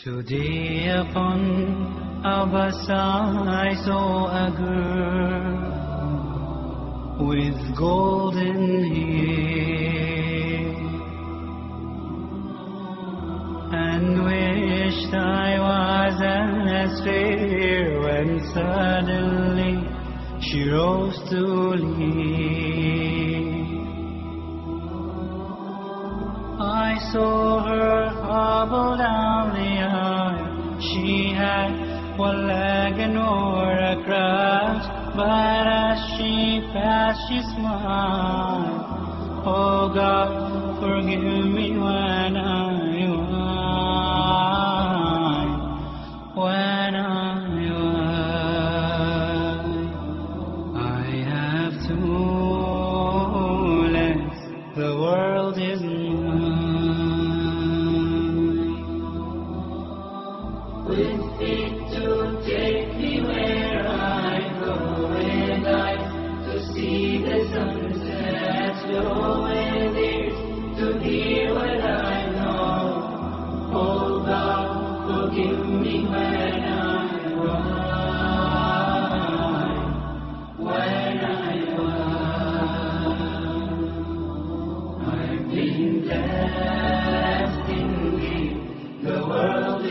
Today upon a bus I saw a girl with golden hair, and wished I was as fair, when suddenly she rose to leave. I saw her hobble down the aisle. She had one leg and wore a crutch, but as she passed she smiled. Oh God, forgive me when I whine. I have two legs, the world is with feet to take me where I go, and eyes to see the sunset glow, and ears to hear what I know. Oh God, forgive me when I whine. I've been blessed indeed, the world is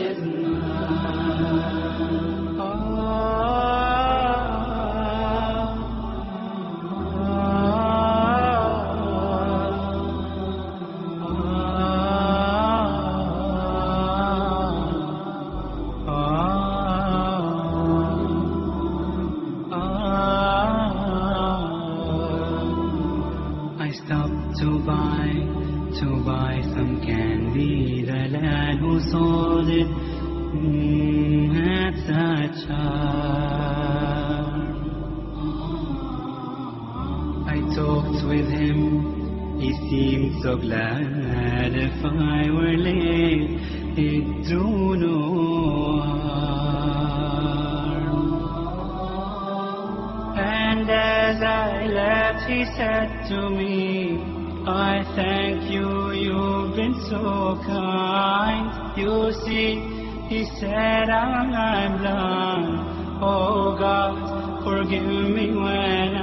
I stopped to buy some candy. The lad who sold it had such charm. I talked with him, he seemed so glad. If I were late, it do no harm. And as I left, he said to me, I thank you, you've been so kind. You see, he said, I'm blind. Oh God, forgive me when